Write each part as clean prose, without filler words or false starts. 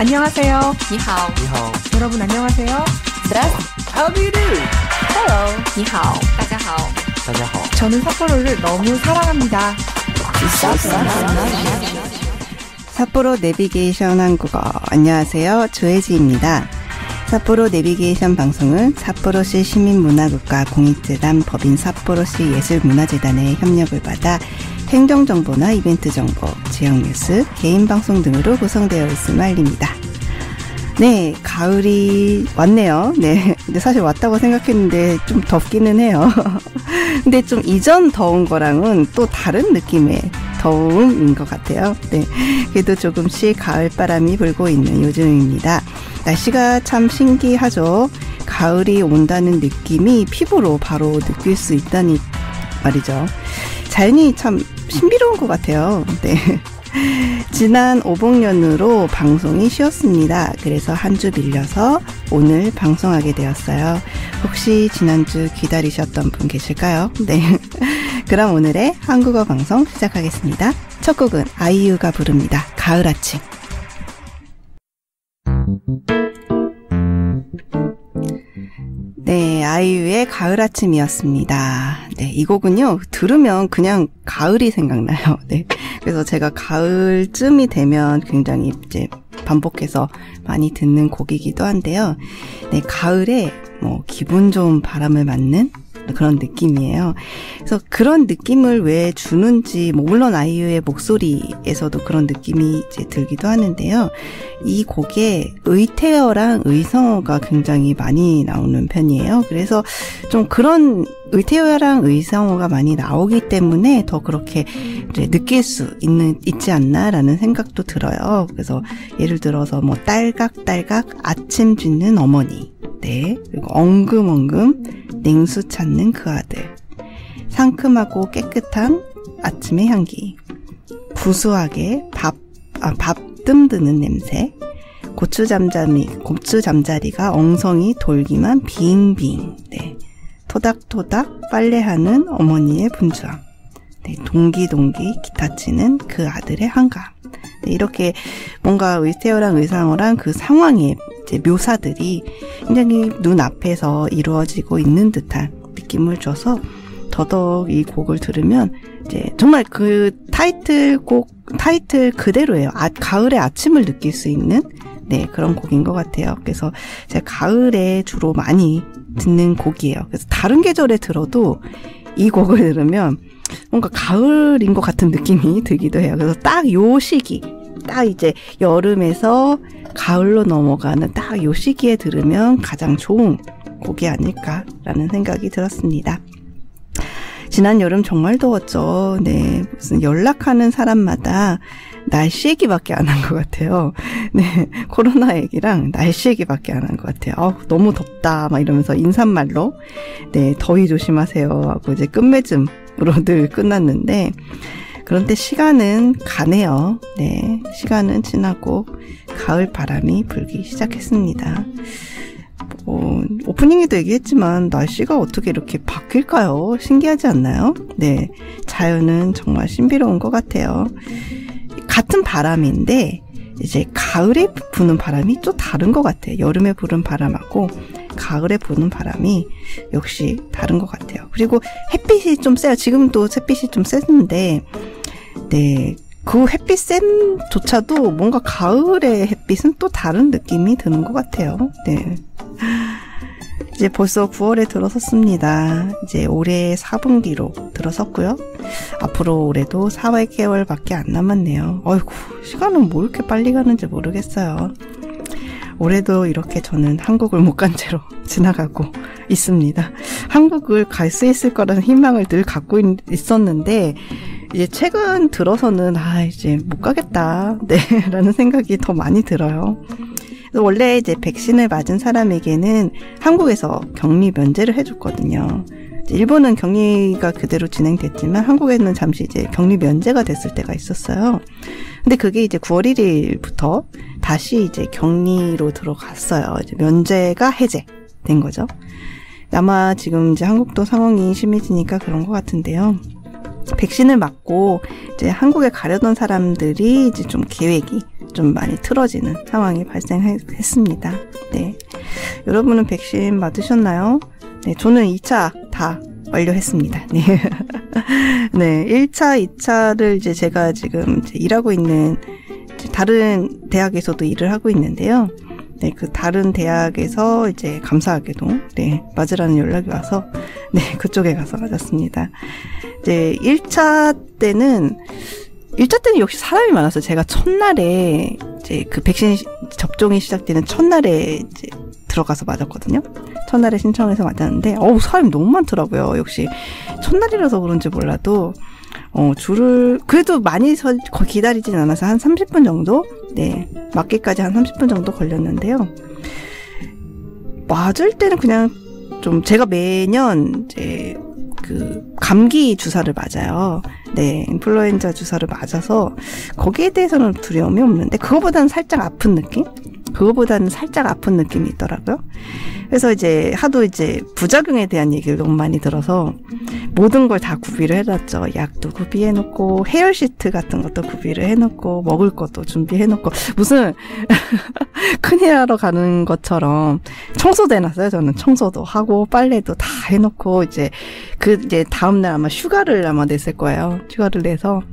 안녕하세요. 你好. 你好. 여러분 안녕하세요. Здравствуйте. How do you do? Hello. 你好. 大家好. 大家好. 저는 삿포로를 너무 사랑합니다. 삿포로 내비게이션 한국어. 안녕하세요. 조혜지입니다. 삿포로 내비게이션 방송은 삿포로시 시민문화국가 공익재단 법인 삿포로시 예술문화재단의 협력을 받아 행정정보나 이벤트 정보, 지역뉴스, 개인방송 등으로 구성되어 있음을 알립니다. 네, 가을이 왔네요. 네, 근데 사실 왔다고 생각했는데 좀 덥기는 해요. 근데 좀 이전 더운 거랑은 또 다른 느낌의 더움인 것 같아요. 네, 그래도 조금씩 가을 바람이 불고 있는 요즘입니다. 날씨가 참 신기하죠. 가을이 온다는 느낌이 피부로 바로 느낄 수 있다니 말이죠. 자연이 참 신비로운 것 같아요. 네. 지난 오복년으로 방송이 쉬었습니다. 그래서 한 주 밀려서 오늘 방송하게 되었어요. 혹시 지난주 기다리셨던 분 계실까요? 네. 그럼 오늘의 한국어 방송 시작하겠습니다. 첫 곡은 아이유가 부릅니다. 가을 아침. 네, 아이유의 가을 아침이었습니다. 네, 이 곡은요, 들으면 그냥 가을이 생각나요. 네. 그래서 제가 가을쯤이 되면 굉장히 이제 반복해서 많이 듣는 곡이기도 한데요. 네, 가을에 뭐 기분 좋은 바람을 맞는 그런 느낌이에요. 그래서 그런 느낌을 왜 주는지, 뭐 물론 아이유의 목소리에서도 그런 느낌이 이제 들기도 하는데요. 이 곡에 의태어랑 의성어가 굉장히 많이 나오는 편이에요. 그래서 좀 그런 의태어랑 의성어가 많이 나오기 때문에 더 그렇게 이제 느낄 수 있지 않나라는 생각도 들어요. 그래서 예를 들어서 뭐 딸각딸각 아침 짓는 어머니, 네, 그리고 엉금엉금 냉수 찾는 그 아들, 상큼하고 깨끗한 아침의 향기, 구수하게 밥 뜸드는 냄새, 고추 잠자리가 엉성이 돌기만 빙빙, 네, 토닥토닥 빨래하는 어머니의 분주함, 네, 동기동기 기타 치는 그 아들의 한감. 네, 이렇게 뭔가 의태어랑 의상어랑 그 상황의 이제 묘사들이 굉장히 눈앞에서 이루어지고 있는 듯한 느낌을 줘서 더더욱 이 곡을 들으면 이제 정말 그 타이틀 그대로예요. 가을의 아침을 느낄 수 있는 네, 그런 곡인 것 같아요. 그래서 제가 가을에 주로 많이 듣는 곡이에요. 그래서 다른 계절에 들어도 이 곡을 들으면 뭔가 가을인 것 같은 느낌이 들기도 해요. 그래서 딱 요 시기, 딱 이제 여름에서 가을로 넘어가는 딱 요 시기에 들으면 가장 좋은 곡이 아닐까라는 생각이 들었습니다. 지난 여름 정말 더웠죠. 네, 무슨 연락하는 사람마다 날씨 얘기밖에 안 한 것 같아요. 네, 코로나 얘기랑 날씨 얘기밖에 안 한 것 같아요. 너무 덥다 막 이러면서 인사말로 네, 더위 조심하세요 하고 이제 끝맺음으로 늘 끝났는데, 그런데 시간은 가네요. 네, 시간은 지나고 가을 바람이 불기 시작했습니다. 오프닝에도 얘기했지만 날씨가 어떻게 이렇게 바뀔까요? 신기하지 않나요? 네, 자연은 정말 신비로운 것 같아요. 같은 바람인데 이제 가을에 부는 바람이 또 다른 것 같아요. 여름에 부는 바람하고 가을에 부는 바람이 역시 다른 것 같아요. 그리고 햇빛이 좀 세요. 지금도 햇빛이 좀 셌는데 네, 그 햇빛 셈조차도 뭔가 가을의 햇빛은 또 다른 느낌이 드는 것 같아요. 네. 이제 벌써 9월에 들어섰습니다. 이제 올해 4분기로 들어섰고요. 앞으로 올해도 4개월밖에 안 남았네요. 어이구, 시간은 뭐 이렇게 빨리 가는지 모르겠어요. 올해도 이렇게 저는 한국을 못 간 채로 지나가고 있습니다. 한국을 갈 수 있을 거라는 희망을 늘 갖고 있었는데 이제 최근 들어서는 이제 못 가겠다, 네, 라는 생각이 더 많이 들어요. 원래 이제 백신을 맞은 사람에게는 한국에서 격리 면제를 해줬거든요. 일본은 격리가 그대로 진행됐지만 한국에는 잠시 이제 격리 면제가 됐을 때가 있었어요. 근데 그게 이제 9월 1일부터 다시 이제 격리로 들어갔어요. 이제 면제가 해제된 거죠. 아마 지금 이제 한국도 상황이 심해지니까 그런 것 같은데요. 백신을 맞고 이제 한국에 가려던 사람들이 이제 좀 계획이 좀 많이 틀어지는 상황이 발생했습니다. 네. 여러분은 백신 맞으셨나요? 네, 저는 2차 다 완료했습니다. 네. 네, 1차, 2차를 이제 제가 지금 이제 일하고 있는 다른 대학에서도 일을 하고 있는데요. 네, 그 다른 대학에서 이제 감사하게도 네, 맞으라는 연락이 와서 네, 그쪽에 가서 맞았습니다. 이제 1차 때는 역시 사람이 많았어요. 제가 첫날에 이제 그 백신 접종이 시작되는 첫날에 이제 들어가서 맞았거든요. 첫날에 신청해서 맞았는데 사람이 너무 많더라고요. 역시 첫날이라서 그런지 몰라도 줄을 그래도 많이 기다리진 않아서 한 30분 정도? 네. 맞기까지 한 30분 정도 걸렸는데요. 맞을 때는 그냥 좀 제가 매년 이제 그 감기 주사를 맞아요. 네. 인플루엔자 주사를 맞아서 거기에 대해서는 두려움이 없는데 그거보다는 살짝 아픈 느낌? 이 있더라고요. 그래서 이제 하도 이제 부작용에 대한 얘기를 너무 많이 들어서 모든 걸 다 구비를 해놨죠. 약도 구비해놓고 헤어 시트 같은 것도 구비를 해놓고 먹을 것도 준비해놓고 무슨 큰일 하러 가는 것처럼 청소도 해놨어요. 저는 청소도 하고 빨래도 다 해놓고 이제 다음날 아마 휴가를 냈을 거예요. 휴가를 내서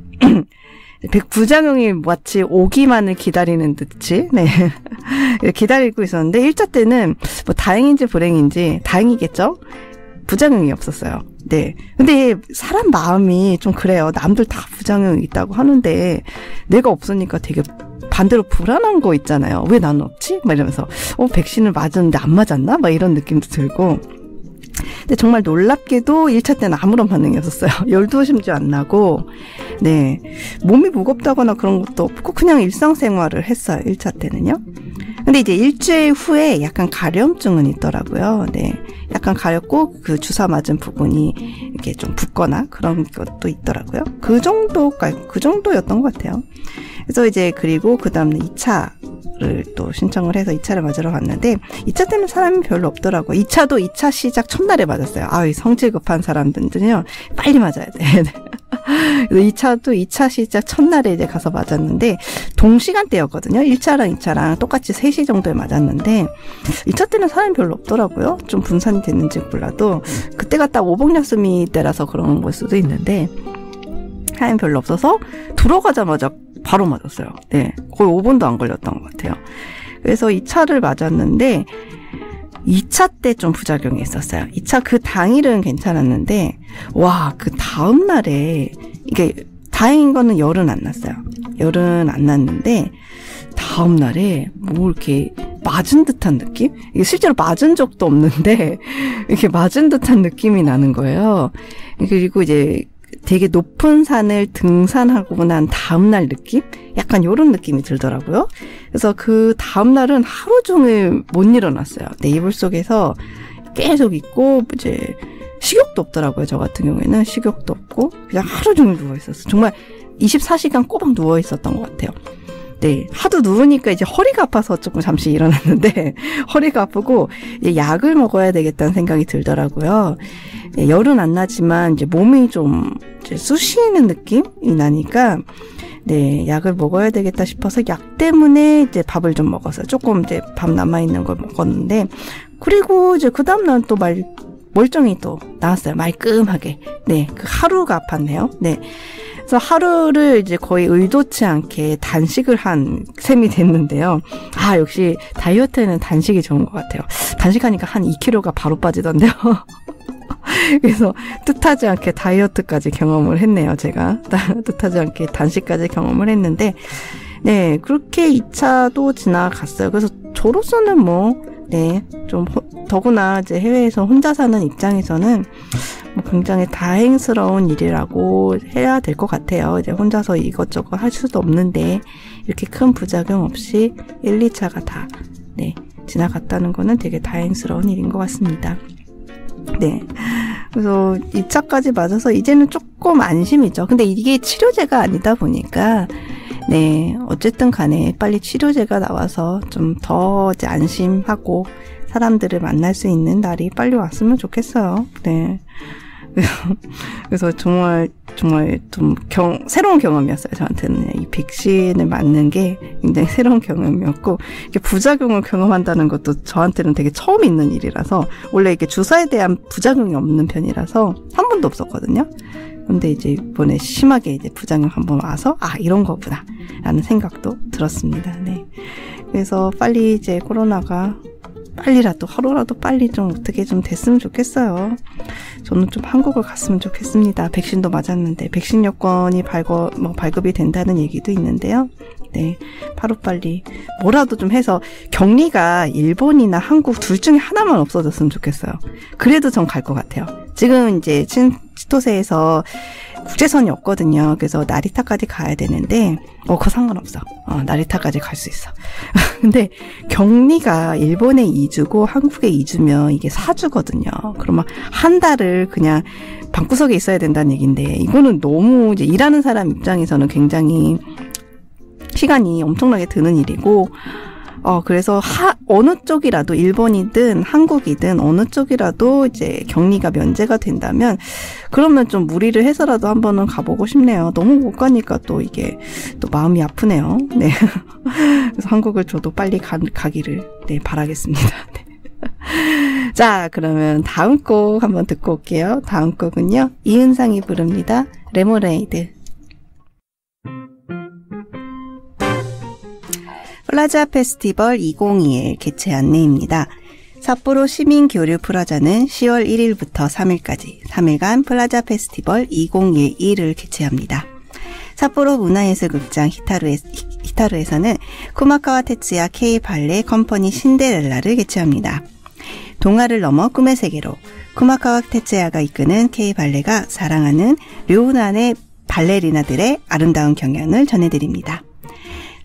부작용이 마치 오기만을 기다리는 듯이, 네. 기다리고 있었는데, 1차 때는, 다행인지 불행인지, 다행이겠죠? 부작용이 없었어요. 네. 근데, 사람 마음이 좀 그래요. 남들 다 부작용이 있다고 하는데, 내가 없으니까 되게 반대로 불안한 거 있잖아요. 왜 나는 없지? 막 이러면서, 백신을 맞았는데 안 맞았나? 막 이런 느낌도 들고. 근데 정말 놀랍게도 1차 때는 아무런 반응이 없었어요. 열도 심지어 안 나고, 네. 몸이 무겁다거나 그런 것도 없고, 그냥 일상생활을 했어요. 1차 때는요. 근데 이제 일주일 후에 약간 가려움증은 있더라고요. 네. 약간 가렵고, 그 주사 맞은 부분이 이렇게 좀 붓거나 그런 것도 있더라고요. 그 정도였던 것 같아요. 그래서 이제 그리고 그 다음에 2차를 또 신청을 해서 2차를 맞으러 갔는데 2차 때는 사람이 별로 없더라고요. 2차 시작 첫날에 맞았어요. 이 성질 급한 사람들은요 빨리 맞아야 돼. 그래서 2차 시작 첫날에 이제 가서 맞았는데 동시간대였거든요. 1차랑 2차랑 똑같이 3시 정도에 맞았는데 2차 때는 사람이 별로 없더라고요. 좀 분산이 됐는지 몰라도 그때가 딱 오복약수미 때라서 그런 걸 수도 있는데 사람이 별로 없어서 들어가자마자 바로 맞았어요. 네. 거의 5분도 안 걸렸던 것 같아요. 그래서 2차를 맞았는데 2차 때 좀 부작용이 있었어요. 2차 그 당일은 괜찮았는데 그 다음 날에 이게 다행인 거는 열은 안 났어요. 열은 안 났는데 다음 날에 이렇게 맞은 듯한 느낌? 이게 실제로 맞은 적도 없는데 이렇게 맞은 듯한 느낌이 나는 거예요. 그리고 이제 되게 높은 산을 등산하고 난 다음날 느낌? 약간 요런 느낌이 들더라고요. 그래서 그 다음날은 하루 종일 못 일어났어요. 내 이불 속에서 계속 있고, 이제, 식욕도 없더라고요. 저 같은 경우에는 식욕도 없고, 그냥 하루 종일 누워있었어요. 정말 24시간 꼬박 누워있었던 것 같아요. 네. 하도 누우니까 이제 허리가 아파서 조금 잠시 일어났는데, 허리가 아프고, 이제 약을 먹어야 되겠다는 생각이 들더라고요. 네, 열은 안 나지만, 이제 몸이 좀, 이제 쑤시는 느낌이 나니까, 네, 약을 먹어야 되겠다 싶어서 약 때문에 이제 밥을 좀 먹었어요. 조금 이제 밥 남아있는 걸 먹었는데, 그리고 이제 그 다음날 또 멀쩡히 또 나왔어요. 말끔하게. 네, 그 하루가 아팠네요. 네. 그래서 하루를 이제 거의 의도치 않게 단식을 한 셈이 됐는데요. 역시 다이어트에는 단식이 좋은 것 같아요. 단식하니까 한 2kg가 바로 빠지던데요. 그래서 뜻하지 않게 다이어트까지 경험을 했네요. 제가 뜻하지 않게 단식까지 경험을 했는데 네, 그렇게 2차도 지나갔어요. 그래서 저로서는 네, 좀 더구나 이제 해외에서 혼자 사는 입장에서는 굉장히 다행스러운 일이라고 해야 될 것 같아요. 이제 혼자서 이것저것 할 수도 없는데 이렇게 큰 부작용 없이 1, 2차가 다 네, 지나갔다는 거는 되게 다행스러운 일인 것 같습니다. 네. 그래서 2차까지 맞아서 이제는 조금 안심이죠. 근데 이게 치료제가 아니다 보니까 네, 어쨌든 간에 빨리 치료제가 나와서 좀 더 이제 안심하고 사람들을 만날 수 있는 날이 빨리 왔으면 좋겠어요. 네. 그래서 정말 정말 좀 새로운 경험이었어요. 저한테는 이 백신을 맞는 게 굉장히 새로운 경험이었고, 이렇게 부작용을 경험한다는 것도 저한테는 되게 처음 있는 일이라서, 원래 이렇게 주사에 대한 부작용이 없는 편이라서 한 번도 없었거든요. 근데 이제 이번에 심하게 이제 부작용 한번 와서 이런 거구나 라는 생각도 들었습니다. 네. 그래서 빨리 이제 코로나가 하루라도 빨리 좀 어떻게 좀 됐으면 좋겠어요. 저는 좀 한국을 갔으면 좋겠습니다. 백신도 맞았는데 백신 여권이 발급이 된다는 얘기도 있는데요. 네, 하루빨리 뭐라도 좀 해서 격리가 일본이나 한국 둘 중에 하나만 없어졌으면 좋겠어요. 그래도 전 갈 것 같아요. 지금 이제 치토세에서 국제선이 없거든요. 그래서 나리타까지 가야 되는데 그거 상관없어. 나리타까지 갈 수 있어. 근데 격리가 일본에 2주고 한국에 2주면 이게 4주거든요. 그러면 한 달을 그냥 방구석에 있어야 된다는 얘기인데, 이거는 너무 이제 일하는 사람 입장에서는 굉장히 시간이 엄청나게 드는 일이고, 그래서 어느 쪽이라도 일본이든 한국이든 어느 쪽이라도 이제 격리가 면제가 된다면, 그러면 좀 무리를 해서라도 한번은 가보고 싶네요. 너무 못 가니까 또 이게 또 마음이 아프네요. 네. 그래서 한국을 저도 빨리 가기를 바라겠습니다. 네. 자, 그러면 다음 곡 한번 듣고 올게요. 다음 곡은요, 이은상이 부릅니다. 레모네이드. 플라자 페스티벌 2021 개최 안내입니다. 삿포로 시민교류 프라자는 10월 1일부터 3일까지 3일간 플라자 페스티벌 2021을 개최합니다. 삿포로 문화예술극장 히타루에서는 쿠마카와 테츠야 K-발레 컴퍼니 신데렐라를 개최합니다. 동화를 넘어 꿈의 세계로 쿠마카와 테츠야가 이끄는 K-발레가 사랑하는 료난의 발레리나들의 아름다운 경연을 전해드립니다.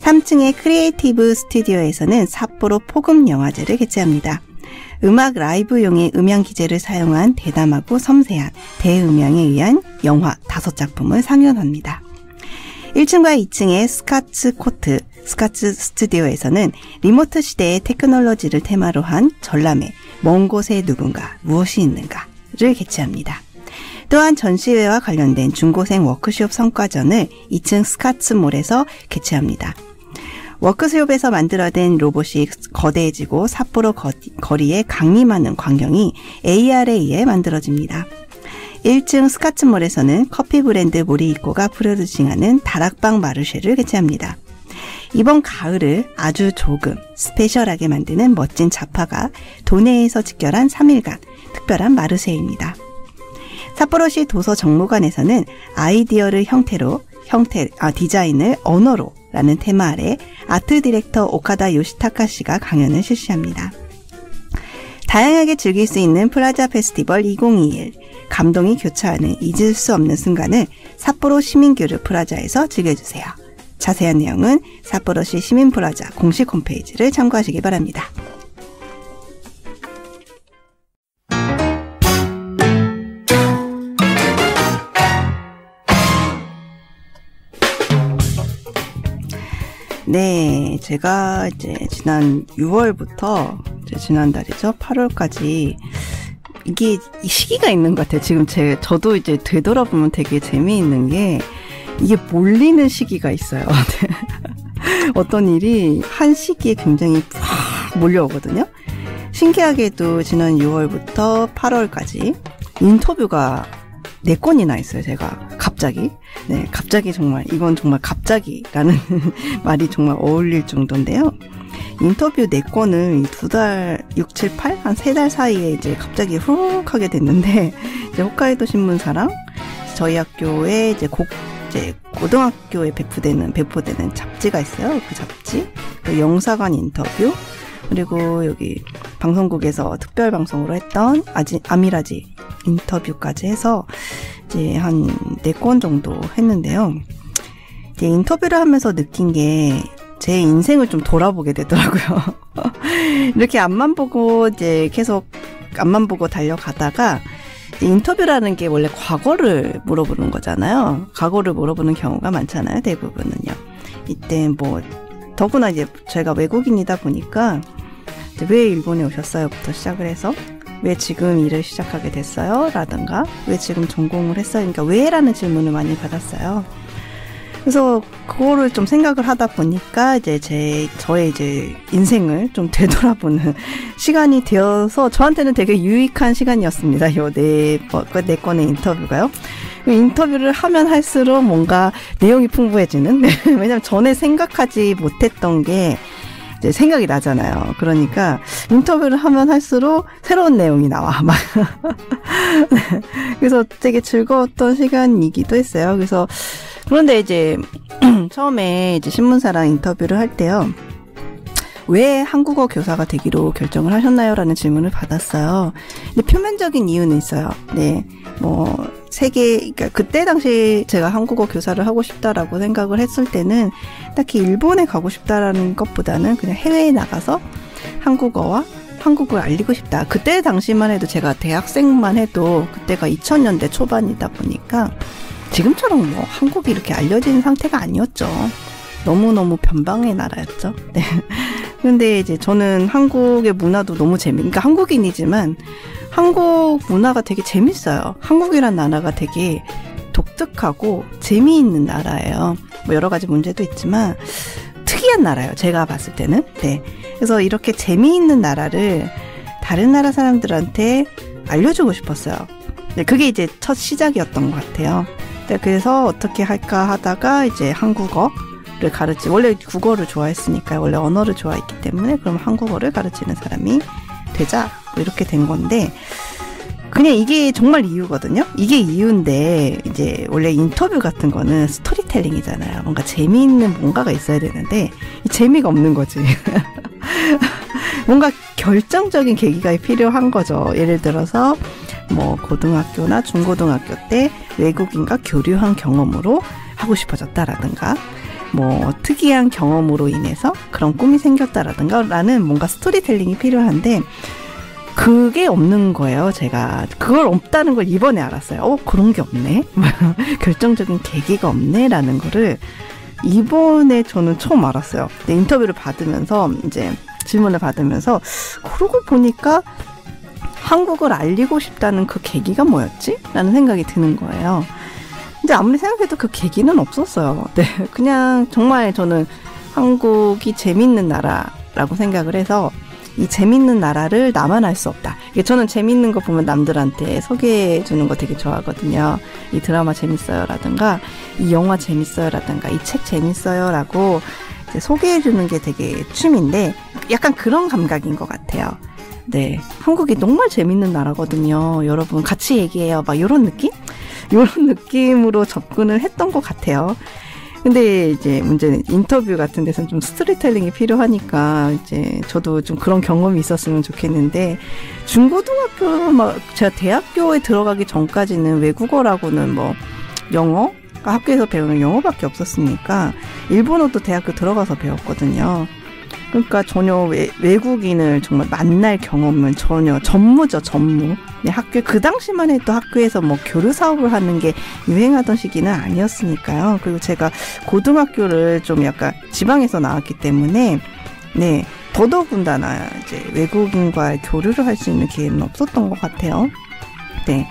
3층의 크리에이티브 스튜디오에서는 삿포로 포금 영화제를 개최합니다. 음악 라이브용의 음향 기재를 사용한 대담하고 섬세한 대음향에 의한 영화 5작품을 상연합니다. 1층과 2층의 스카츠 스튜디오에서는 리모트 시대의 테크놀로지를 테마로 한 전람회 먼 곳에 누군가 무엇이 있는가를 개최합니다. 또한 전시회와 관련된 중고생 워크숍 성과전을 2층 스카츠몰에서 개최합니다. 워크숍에서 만들어낸 로봇이 거대해지고 삿포로 거리에 강림하는 광경이 AR에 의해 만들어집니다. 1층 스카츠몰에서는 커피 브랜드 모리이코가 프로듀싱하는 다락방 마르쉐를 개최합니다. 이번 가을을 아주 조금 스페셜하게 만드는 멋진 자파가 도내에서 직결한 3일간 특별한 마르쉐입니다. 삿포로시 도서 정무관에서는 아이디어를 디자인을 언어로 라는 테마 아래 아트 디렉터 오카다 요시타카 씨가 강연을 실시합니다. 다양하게 즐길 수 있는 플라자 페스티벌 2021, 감동이 교차하는 잊을 수 없는 순간을 삿포로 시민교류 프라자에서 즐겨주세요. 자세한 내용은 삿포로시 시민프라자 공식 홈페이지를 참고하시기 바랍니다. 네, 제가 이제 지난 6월부터 지난달이죠, 8월까지 이게 이 시기가 있는 것 같아요. 지금 저도 이제 되돌아보면 되게 재미있는 게 이게 몰리는 시기가 있어요. 어떤 일이 한 시기에 굉장히 팍 몰려오거든요. 신기하게도 지난 6월부터 8월까지 인터뷰가 4건이나 있어요, 제가. 갑자기. 네, 갑자기 정말, 이건 정말 갑자기라는 말이 정말 어울릴 정도인데요. 인터뷰 4건을 2달, 6, 7, 8? 한 3달 사이에 이제 갑자기 훅 하게 됐는데, 이제 홋카이도 신문사랑 저희 학교에 이제 고등학교에 배포되는 잡지가 있어요. 그 잡지. 그 영사관 인터뷰. 그리고 여기 방송국에서 특별 방송으로 했던 아미라지 인터뷰까지 해서 이제 한 4건 정도 했는데요. 이제 인터뷰를 하면서 느낀 게 제 인생을 좀 돌아보게 되더라고요. 이렇게 앞만 보고 이제 계속 앞만 보고 달려가다가 인터뷰라는 게 원래 과거를 물어보는 거잖아요. 과거를 물어보는 경우가 많잖아요. 대부분은요. 이때 더구나 이제 제가 외국인이다 보니까 이제 왜 일본에 오셨어요?부터 시작을 해서 왜 지금 일을 시작하게 됐어요? 라든가 왜 지금 전공을 했어요? 그러니까 왜? 라는 질문을 많이 받았어요. 그래서 그거를 좀 생각을 하다 보니까 이제 저의 이제 인생을 좀 되돌아보는 시간이 되어서 저한테는 되게 유익한 시간이었습니다. 요 네 건의 인터뷰가요. 인터뷰를 하면 할수록 뭔가 내용이 풍부해지는. 왜냐면 전에 생각하지 못했던 게 이제 생각이 나잖아요. 그러니까 인터뷰를 하면 할수록 새로운 내용이 나와. 막. 그래서 되게 즐거웠던 시간이기도 했어요. 그래서 그런데 이제 처음에 이제 신문사랑 인터뷰를 할 때요. 왜 한국어 교사가 되기로 결정을 하셨나요? 라는 질문을 받았어요. 근데 표면적인 이유는 있어요. 네. 그러니까 그때 당시 제가 한국어 교사를 하고 싶다라고 생각을 했을 때는 딱히 일본에 가고 싶다라는 것보다는 그냥 해외에 나가서 한국어와 한국을 알리고 싶다. 그때 당시만 해도 제가 대학생만 해도 그때가 2000년대 초반이다 보니까 지금처럼 한국이 이렇게 알려진 상태가 아니었죠. 너무너무 변방의 나라였죠. 네. 근데 이제 저는 한국의 문화도 너무 그러니까 한국인이지만 한국 문화가 되게 재밌어요. 한국이란 나라가 되게 독특하고 재미있는 나라예요. 여러 가지 문제도 있지만 특이한 나라예요. 제가 봤을 때는. 네. 그래서 이렇게 재미있는 나라를 다른 나라 사람들한테 알려주고 싶었어요. 네, 그게 이제 첫 시작이었던 것 같아요. 네, 그래서 어떻게 할까 하다가 이제 한국어를 원래 국어를 좋아했으니까요. 원래 언어를 좋아했기 때문에 그럼 한국어를 가르치는 사람이 되자. 이렇게 된 건데 그냥 이게 정말 이유거든요. 이게 이유인데 이제 원래 인터뷰 같은 거는 스토리텔링이잖아요. 뭔가 재미있는 뭔가가 있어야 되는데 재미가 없는 거지. 뭔가 결정적인 계기가 필요한 거죠. 예를 들어서 고등학교나 중고등학교 때 외국인과 교류한 경험으로 하고 싶어졌다라든가 특이한 경험으로 인해서 그런 꿈이 생겼다라든가 라는 뭔가 스토리텔링이 필요한데 그게 없는 거예요. 제가 그걸 없다는 걸 이번에 알았어요. 그런 게 없네. 결정적인 계기가 없네라는 거를 이번에 저는 처음 알았어요. 인터뷰를 받으면서 이제 질문을 받으면서 그러고 보니까 한국을 알리고 싶다는 그 계기가 뭐였지? 라는 생각이 드는 거예요. 근데 아무리 생각해도 그 계기는 없었어요. 네, 그냥 정말 저는 한국이 재밌는 나라라고 생각을 해서 이 재밌는 나라를 나만 알 수 없다. 저는 재밌는 거 보면 남들한테 소개해 주는 거 되게 좋아하거든요. 이 드라마 재밌어요 라든가 이 영화 재밌어요 라든가 이 책 재밌어요 라고 소개해 주는 게 되게 취미인데 약간 그런 감각인 것 같아요. 네, 한국이 정말 재밌는 나라거든요. 여러분 같이 얘기해요. 막 이런 느낌? 이런 느낌으로 접근을 했던 것 같아요. 근데 이제 문제는 인터뷰 같은 데서는 좀 스토리텔링이 필요하니까 이제 저도 좀 그런 경험이 있었으면 좋겠는데 중고등학교 제가 대학교에 들어가기 전까지는 외국어라고는 영어 학교에서 배우는 영어밖에 없었으니까 일본어도 대학교 들어가서 배웠거든요. 그러니까 전혀 외국인을 정말 만날 경험은 전혀 전무죠, 전무. 네, 그 당시만 해도 학교에서 교류 사업을 하는 게 유행하던 시기는 아니었으니까요. 그리고 제가 고등학교를 좀 약간 지방에서 나왔기 때문에, 네, 더더군다나 이제 외국인과의 교류를 할 수 있는 기회는 없었던 것 같아요. 네.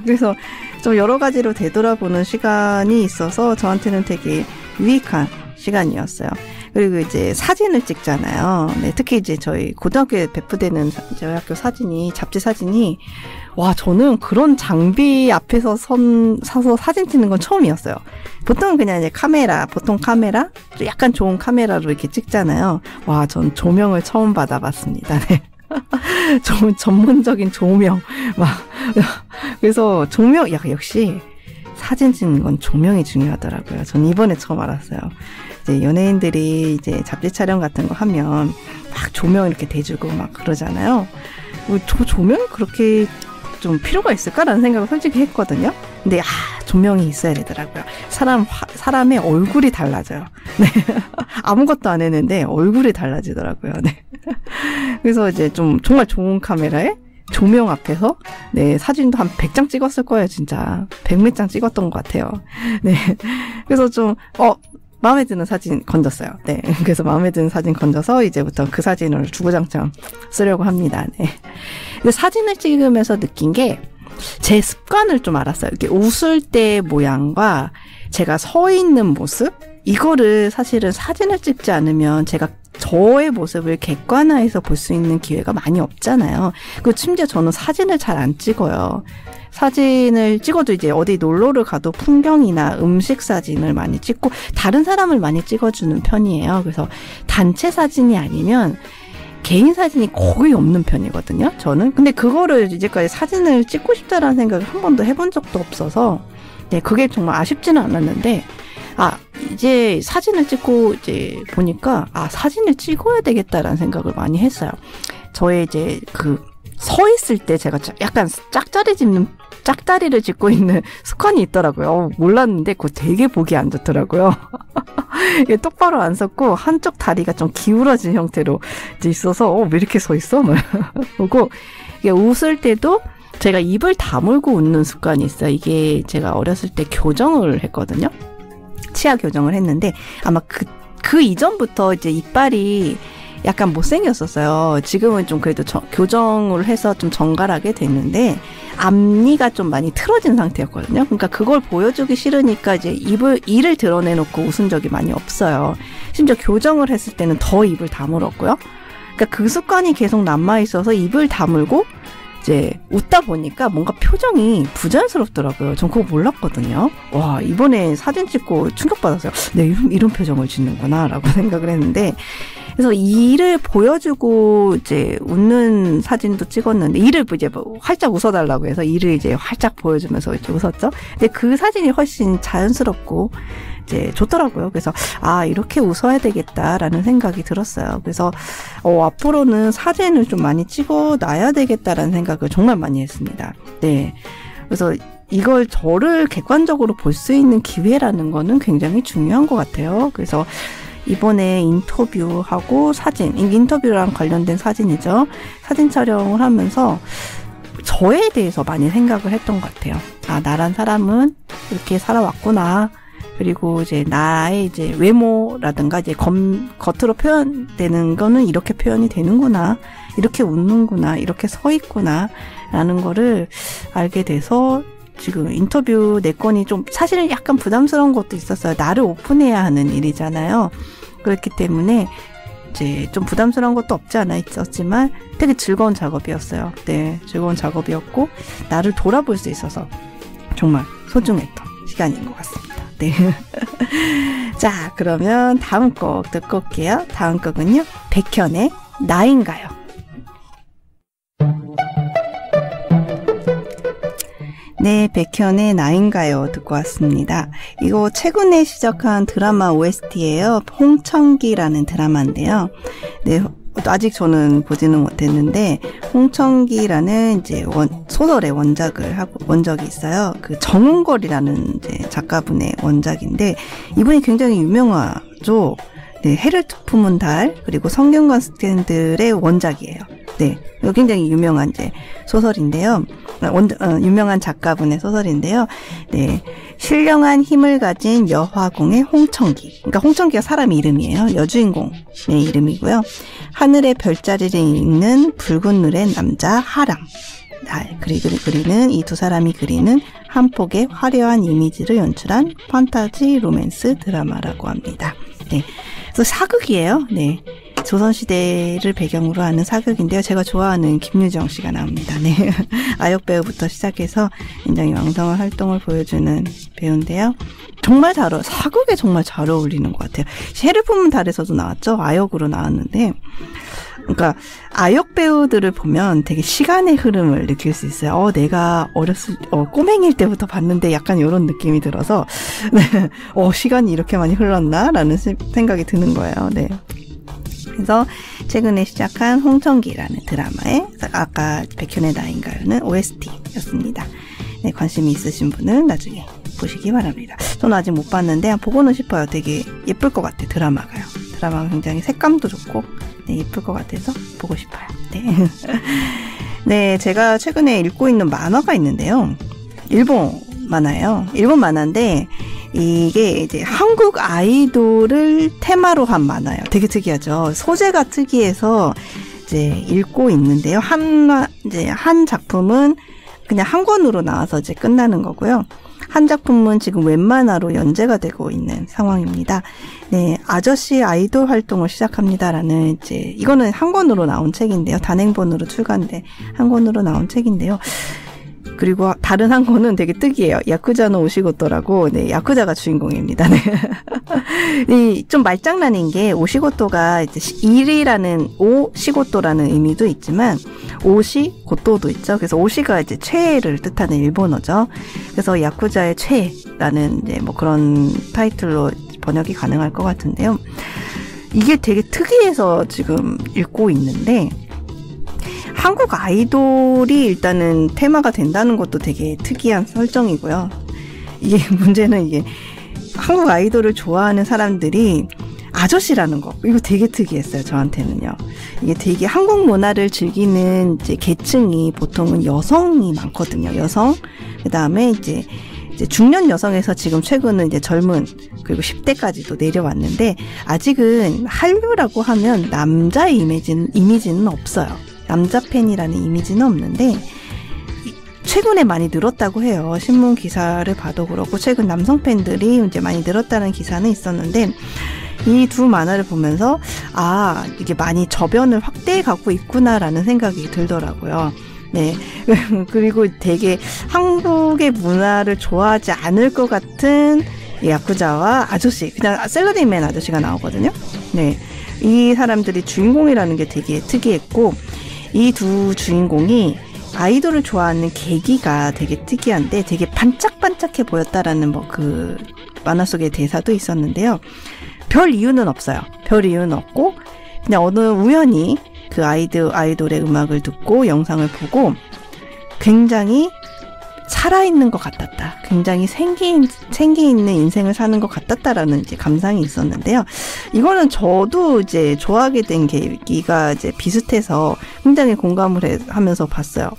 그래서 좀 여러 가지로 되돌아보는 시간이 있어서 저한테는 되게 유익한 시간이었어요. 그리고 이제 사진을 찍잖아요. 네, 특히 이제 저희 고등학교에 배포되는 저희 학교 잡지 사진이, 저는 그런 장비 앞에서 사서 사진 찍는 건 처음이었어요. 보통은 그냥 이제 보통 카메라, 약간 좋은 카메라로 이렇게 찍잖아요. 전 조명을 처음 받아봤습니다. 네. 전문적인 조명, 그래서 역시 사진 찍는 건 조명이 중요하더라고요. 전 이번에 처음 알았어요. 이제 연예인들이 이제 잡지 촬영 같은 거 하면 막 조명 이렇게 대주고 막 그러잖아요. 저 조명이 그렇게 좀 필요가 있을까라는 생각을 솔직히 했거든요. 근데 조명이 있어야 되더라고요. 사람의 얼굴이 달라져요. 네. 아무것도 안 했는데 얼굴이 달라지더라고요. 네. 그래서 이제 좀 정말 좋은 카메라에 조명 앞에서 네, 사진도 한 100장 찍었을 거예요, 진짜. 100몇 장 찍었던 것 같아요. 네. 그래서 좀 마음에 드는 사진 건졌어요. 네. 그래서 마음에 드는 사진 건져서 이제부터 그 사진을 주구장창 쓰려고 합니다. 네. 사진을 찍으면서 느낀 게 제 습관을 좀 알았어요. 이렇게 웃을 때 모양과 제가 서 있는 모습, 이거를 사실은 사진을 찍지 않으면 제가 저의 모습을 객관화해서 볼 수 있는 기회가 많이 없잖아요. 그리고 심지어 저는 사진을 잘 안 찍어요. 사진을 찍어도 이제 어디 놀러를 가도 풍경이나 음식 사진을 많이 찍고 다른 사람을 많이 찍어주는 편이에요. 그래서 단체 사진이 아니면 개인 사진이 거의 없는 편이거든요, 저는. 근데 그거를 이제까지 사진을 찍고 싶다라는 생각을 한 번도 해본 적도 없어서, 네, 그게 정말 아쉽지는 않았는데, 이제 사진을 찍고 이제 보니까, 사진을 찍어야 되겠다라는 생각을 많이 했어요. 저의 이제 서 있을 때 제가 약간 짝다리를 짚고 있는 습관이 있더라고요. 몰랐는데 그거 되게 보기 안 좋더라고요. 이게 똑바로 안 섰고 한쪽 다리가 좀 기울어진 형태로 있어서 왜 이렇게 서 있어? 보고 이게 웃을 때도 제가 입을 다물고 웃는 습관이 있어요. 이게 제가 어렸을 때 교정을 했거든요. 치아 교정을 했는데 아마 그 이전부터 이제 이빨이 약간 못생겼었어요. 지금은 좀 그래도 교정을 해서 좀 정갈하게 됐는데 앞니가 좀 많이 틀어진 상태였거든요. 그러니까 그걸 보여주기 싫으니까 이제 이를 드러내놓고 웃은 적이 많이 없어요. 심지어 교정을 했을 때는 더 입을 다물었고요. 그러니까 그 습관이 계속 남아있어서 입을 다물고 이제 웃다 보니까 뭔가 표정이 부자연스럽더라고요. 전 그거 몰랐거든요. 와, 이번에 사진 찍고 충격받았어요. 네, 이런 표정을 짓는구나 라고 생각을 했는데, 그래서 이를 보여주고 이제 웃는 사진도 찍었는데, 이를 이제 활짝 웃어달라고 해서 이를 이제 활짝 보여주면서 이제 웃었죠. 근데 그 사진이 훨씬 자연스럽고 이제 좋더라고요. 그래서 이렇게 웃어야 되겠다라는 생각이 들었어요. 그래서 앞으로는 사진을 좀 많이 찍어놔야 되겠다라는 생각을 정말 많이 했습니다. 네, 그래서 이걸 저를 객관적으로 볼 수 있는 기회라는 거는 굉장히 중요한 것 같아요. 그래서 이번에 인터뷰하고 인터뷰랑 관련된 사진이죠. 사진 촬영을 하면서 저에 대해서 많이 생각을 했던 것 같아요. 나란 사람은 이렇게 살아왔구나. 그리고 이제 나의 이제 외모라든가 이제 겉으로 표현되는 거는 이렇게 표현이 되는구나. 이렇게 웃는구나. 이렇게 서 있구나. 라는 거를 알게 돼서 지금 인터뷰 내 건이 좀 사실은 약간 부담스러운 것도 있었어요. 나를 오픈해야 하는 일이잖아요. 그렇기 때문에 이제 좀 부담스러운 것도 없지 않아 있었지만 되게 즐거운 작업이었어요. 네, 즐거운 작업이었고 나를 돌아볼 수 있어서 정말 소중했던 시간인 것 같습니다. 네. 자, 그러면 다음 곡 듣고 올게요. 다음 곡은요, 백현의 나인가요? 네, 백현의 나인가요 듣고 왔습니다. 이거 최근에 시작한 드라마 OST예요. 홍천기라는 드라마인데요. 네, 아직 저는 보지는 못했는데 홍천기라는 이제 소설의 원작이 있어요. 그 정은걸이라는 이제 작가분의 원작인데 이분이 굉장히 유명하죠. 네, 해를 품은 달 그리고 성균관 스탠들의 원작이에요. 네, 이거 굉장히 유명한 이제 소설인데요. 유명한 작가분의 소설인데요. 네, 신령한 힘을 가진 여화공의 홍천기. 그러니까 홍천기가 사람 이름이에요. 여주인공의 이름이고요. 하늘의 별자리를 잇는 붉은 눈의 남자 하람. 그리는 이 두 사람이 그리는 한 폭의 화려한 이미지를 연출한 판타지 로맨스 드라마라고 합니다. 네, 그래서 사극이에요. 네. 조선시대를 배경으로 하는 사극인데요. 제가 좋아하는 김유정 씨가 나옵니다. 네. 아역 배우부터 시작해서 굉장히 왕성한 활동을 보여주는 배우인데요. 사극에 정말 잘 어울리는 것 같아요. 해를 품은 달에서도 나왔죠. 아역으로 나왔는데, 그러니까 아역 배우들을 보면 되게 시간의 흐름을 느낄 수 있어요. 내가 꼬맹이일 때부터 봤는데 약간 이런 느낌이 들어서, 네. 시간이 이렇게 많이 흘렀나라는 생각이 드는 거예요. 네. 그래서 최근에 시작한 홍천기라는 드라마의 아까 백현의 나인가요는 OST였습니다. 네, 관심이 있으신 분은 나중에 보시기 바랍니다. 저는 아직 못 봤는데 보고는 싶어요. 되게 예쁠 것 같아요. 드라마가요. 드라마가 굉장히 색감도 좋고 네, 예쁠 것 같아서 보고 싶어요. 네. 네, 제가 최근에 읽고 있는 만화가 있는데요. 일본 만화예요. 일본 만화인데 이게 이제 한국 아이돌을 테마로 한 만화예요. 되게 특이하죠. 소재가 특이해서 이제 읽고 있는데요. 한 작품은 그냥 한 권으로 나와서 이제 끝나는 거고요. 한 작품은 지금 웬만화로 연재가 되고 있는 상황입니다. 네, 아저씨 아이돌 활동을 시작합니다라는 이거는 한 권으로 나온 책인데요. 단행본으로 출간돼 한 권으로 나온 책인데요. 그리고 다른 한 권은 되게 특이해요. 야쿠자노 오시고토라고, 네, 야쿠자가 주인공입니다. 네. 좀 말장난인 게, 오시고토가 이제 일이라는, 오시고토라는 의미도 있지만, 오시고토도 있죠. 그래서 오시가 이제 최애를 뜻하는 일본어죠. 그래서 야쿠자의 최애라는 이제 뭐 그런 타이틀로 번역이 가능할 것 같은데요. 이게 되게 특이해서 지금 읽고 있는데, 한국 아이돌이 일단은 테마가 된다는 것도 되게 특이한 설정이고요. 이게 문제는 이게 한국 아이돌을 좋아하는 사람들이 아저씨라는 거. 이거 되게 특이했어요, 저한테는요. 이게 되게 한국 문화를 즐기는 이제 계층이 보통은 여성이 많거든요. 여성. 그다음에 이제 중년 여성에서 지금 최근은 이제 젊은 그리고 10대까지도 내려왔는데 아직은 한류라고 하면 남자 이미지는 없어요. 남자 팬이라는 이미지는 없는데 최근에 많이 늘었다고 해요. 신문 기사를 봐도 그렇고 최근 남성 팬들이 이제 많이 늘었다는 기사는 있었는데 이 두 만화를 보면서 이게 많이 저변을 확대해 가고 있구나라는 생각이 들더라고요. 네. 그리고 되게 한국의 문화를 좋아하지 않을 것 같은 야쿠자와 아저씨, 그냥 샐러리맨 아저씨가 나오거든요. 네. 이 사람들이 주인공이라는 게 되게 특이했고 이 두 주인공이 아이돌을 좋아하는 계기가 되게 특이한데 되게 반짝반짝해 보였다라는 뭐 그 만화 속의 대사도 있었는데요. 별 이유는 없어요. 별 이유는 없고 그냥 어느 우연히 그 아이돌의 음악을 듣고 영상을 보고 굉장히 살아있는 것 같았다. 굉장히 생기 있는 인생을 사는 것 같았다라는 이제 감상이 있었는데요. 이거는 저도 이제 좋아하게 된 계기가 이제 비슷해서 굉장히 공감을 하면서 봤어요.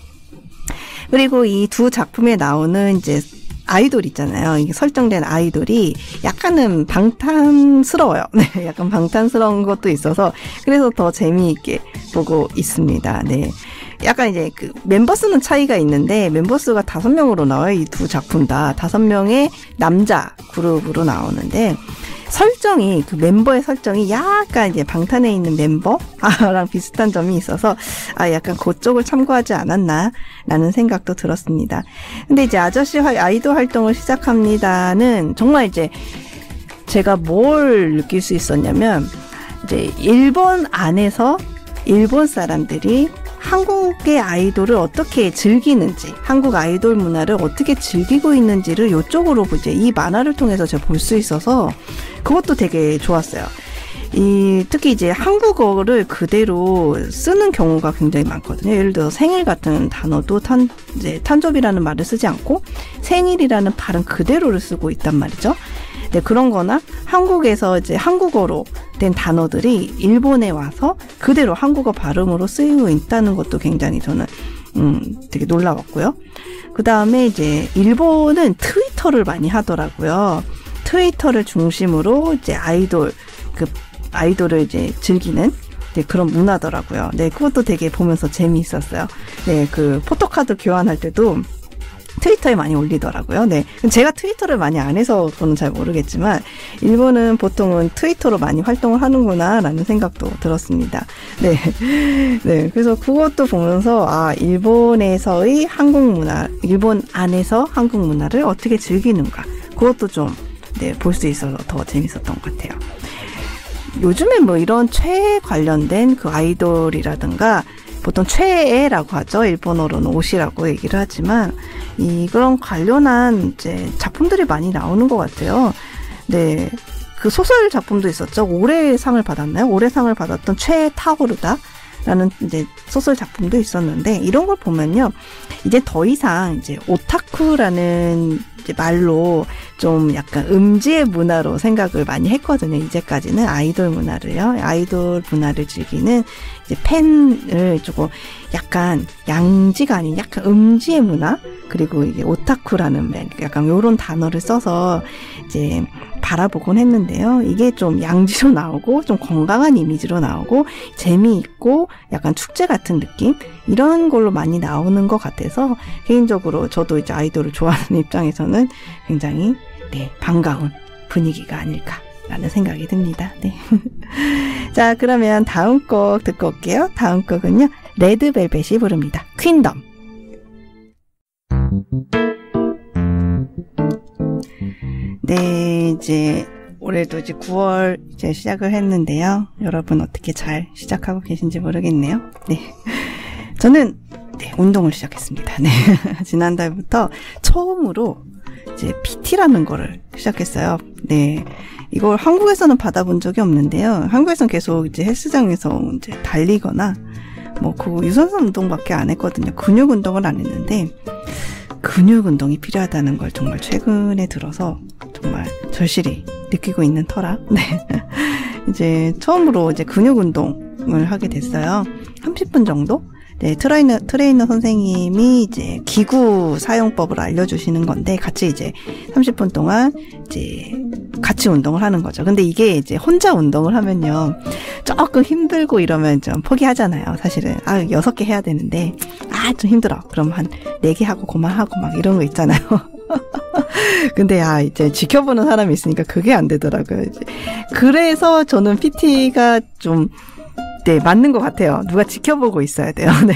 그리고 이 두 작품에 나오는 이제 아이돌 있잖아요. 이게 설정된 아이돌이 약간은 방탄스러워요. 네, 약간 방탄스러운 것도 있어서 그래서 더 재미있게 보고 있습니다. 네. 약간 이제 그 멤버 수는 차이가 있는데 멤버 수가 5명으로 나와요. 이 두 작품 다 5명의 남자 그룹으로 나오는데 설정이 그 멤버의 설정이 약간 이제 방탄에 있는 멤버랑 비슷한 점이 있어서 약간 그쪽을 참고하지 않았나라는 생각도 들었습니다. 근데 이제 아저씨 아이돌 활동을 시작합니다는 정말 이제 제가 뭘 느낄 수 있었냐면 이제 일본 안에서 일본 사람들이 한국의 아이돌을 어떻게 즐기는지, 한국 아이돌 문화를 어떻게 즐기고 있는지를 이쪽으로 이제 이 만화를 통해서 제가 볼 수 있어서 그것도 되게 좋았어요. 특히 이제 한국어를 그대로 쓰는 경우가 굉장히 많거든요. 예를 들어 생일 같은 단어도 탄저비라는 말을 쓰지 않고 생일이라는 발음 그대로를 쓰고 있단 말이죠. 네, 그런 거나 한국에서 이제 한국어로 된 단어들이 일본에 와서 그대로 한국어 발음으로 쓰이고 있다는 것도 굉장히 저는 되게 놀라웠고요. 그 다음에 이제 일본은 트위터를 많이 하더라고요. 트위터를 중심으로 이제 아이돌을 이제 즐기는 그런 문화더라고요. 네, 그것도 되게 보면서 재미있었어요. 네, 그 포토카드 교환할 때도 트위터에 많이 올리더라고요. 네. 제가 트위터를 많이 안 해서 저는 잘 모르겠지만, 일본은 보통은 트위터로 많이 활동을 하는구나라는 생각도 들었습니다. 네. 네. 그래서 그것도 보면서, 일본에서의 한국 문화, 일본 안에서 한국 문화를 어떻게 즐기는가. 그것도 좀, 볼 수 있어서 더 재밌었던 것 같아요. 요즘에 뭐 이런 최애 관련된 그 아이돌이라든가, 보통 최애라고 하죠. 일본어로는 오시라고 얘기를 하지만 그런 관련한 이제 작품들이 많이 나오는 것 같아요. 네, 그 소설 작품도 있었죠. 올해 상을 받았나요? 올해 상을 받았던 최애 타오르다라는 이제 소설 작품도 있었는데 이런 걸 보면요, 이제 더 이상 이제 오타쿠라는 이제 말로 좀 약간 음지의 문화로 생각을 많이 했거든요. 이제까지는 아이돌 문화를요. 아이돌 문화를 즐기는 이제 팬을 조금 약간 양지가 아닌 약간 음지의 문화, 그리고 이게 오타쿠라는 약간 요런 단어를 써서 이제 바라보곤 했는데요. 이게 좀 양지로 나오고 좀 건강한 이미지로 나오고 재미있고 약간 축제 같은 느낌 이런 걸로 많이 나오는 것 같아서 개인적으로 저도 이제 아이돌을 좋아하는 입장에서는 굉장히 네, 반가운 분위기가 아닐까라는 생각이 듭니다. 네. 자, 그러면 다음 곡 듣고 올게요. 다음 곡은요. 레드벨벳이 부릅니다. 퀸덤. 네, 이제 올해도 이제 9월 이제 시작을 했는데요. 여러분 어떻게 잘 시작하고 계신지 모르겠네요. 네. 저는 네, 운동을 시작했습니다. 네. 지난달부터 처음으로 이제 PT라는 거를 시작했어요. 네. 이걸 한국에서는 받아본 적이 없는데요. 한국에서는 계속 이제 헬스장에서 이제 달리거나 그 유산소 운동밖에 안 했거든요. 근육 운동을 안 했는데 근육 운동이 필요하다는 걸 정말 최근에 들어서 정말 절실히 느끼고 있는 터라. 네. 이제 처음으로 이제 근육 운동을 하게 됐어요. 30분 정도? 네, 트레이너 선생님이 이제 기구 사용법을 알려주시는 건데, 같이 이제 30분 동안 이제 같이 운동을 하는 거죠. 근데 이게 이제 혼자 운동을 하면요, 조금 힘들고 이러면 좀 포기하잖아요, 사실은. 6개 해야 되는데, 좀 힘들어. 그럼 한 4개 하고 그만하고 막 이런 거 있잖아요. 근데 이제 지켜보는 사람이 있으니까 그게 안 되더라고요. 이제. 그래서 저는 PT가 좀 네, 맞는 것 같아요. 누가 지켜보고 있어야 돼요. 네.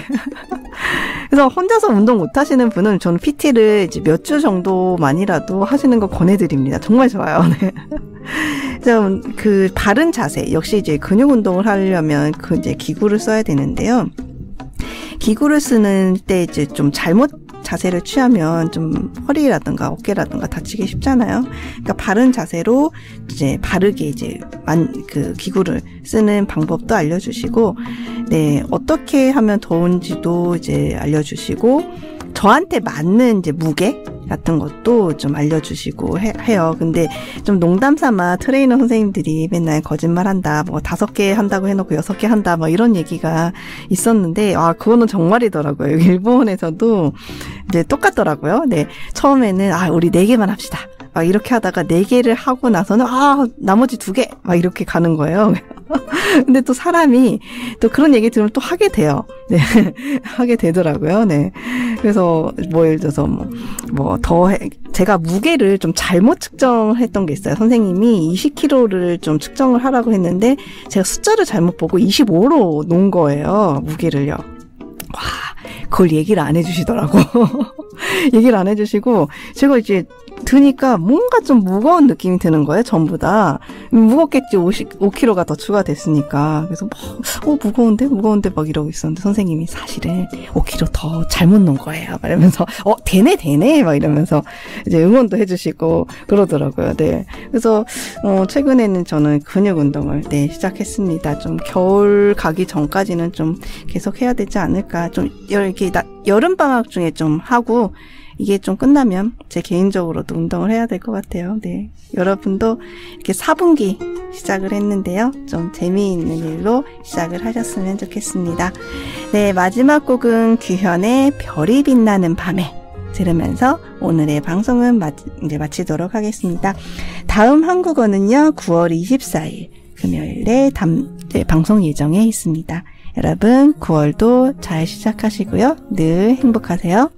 그래서 혼자서 운동 못 하시는 분은 저는 PT를 이제 몇 주 정도만이라도 하시는 거 권해드립니다. 정말 좋아요. 네. 그래서 그 바른 자세, 역시 이제 근육 운동을 하려면 이제 기구를 써야 되는데요. 기구를 쓰는 때 이제 좀 잘못 자세를 취하면 좀 허리라든가 어깨라든가 다치기 쉽잖아요. 그러니까 바른 자세로 이제 바르게 이제 그 기구를 쓰는 방법도 알려주시고, 네, 어떻게 하면 더운지도 이제 알려주시고, 저한테 맞는 이제 무게 같은 것도 좀 알려주시고 해요. 근데 좀 농담 삼아 트레이너 선생님들이 맨날 거짓말한다, 5개 한다고 해놓고 6개 한다, 이런 얘기가 있었는데, 그거는 정말이더라고요. 일본에서도 이제 똑같더라고요. 네. 처음에는, 우리 4개만 합시다. 이렇게 하다가 4개를 하고 나서는, 나머지 2개! 이렇게 가는 거예요. 근데 또 사람이 또 그런 얘기 들으면 또 하게 돼요. 네. 하게 되더라고요. 네. 그래서 예를 들어서 제가 무게를 좀 잘못 측정했던 게 있어요. 선생님이 20kg를 좀 측정을 하라고 했는데 제가 숫자를 잘못 보고 25로 놓은 거예요. 무게를요. 그걸 얘기를 안 해주시더라고. 얘기를 안 해주시고, 제가 이제 드니까 뭔가 좀 무거운 느낌이 드는 거예요, 전부 다. 무겁겠지, 5kg가 더 추가됐으니까. 그래서 무거운데 막 이러고 있었는데, 선생님이 사실은 5kg 더 잘못 놓은 거예요. 이러면서, 되네, 막 이러면서 이제 응원도 해주시고 그러더라고요. 네. 그래서, 최근에는 저는 근육 운동을, 네, 시작했습니다. 좀 겨울 가기 전까지는 좀 계속 해야 되지 않을까. 좀, 이렇게 여름방학 중에 좀 하고, 이게 좀 끝나면 제 개인적으로도 운동을 해야 될 것 같아요. 네. 여러분도 이렇게 4분기 시작을 했는데요. 좀 재미있는 일로 시작을 하셨으면 좋겠습니다. 네, 마지막 곡은 규현의 별이 빛나는 밤에 들으면서 오늘의 방송은 이제 마치도록 하겠습니다. 다음 한국어는요, 9월 24일 금요일에 방송 예정에 있습니다. 여러분, 9월도 잘 시작하시고요. 늘 행복하세요.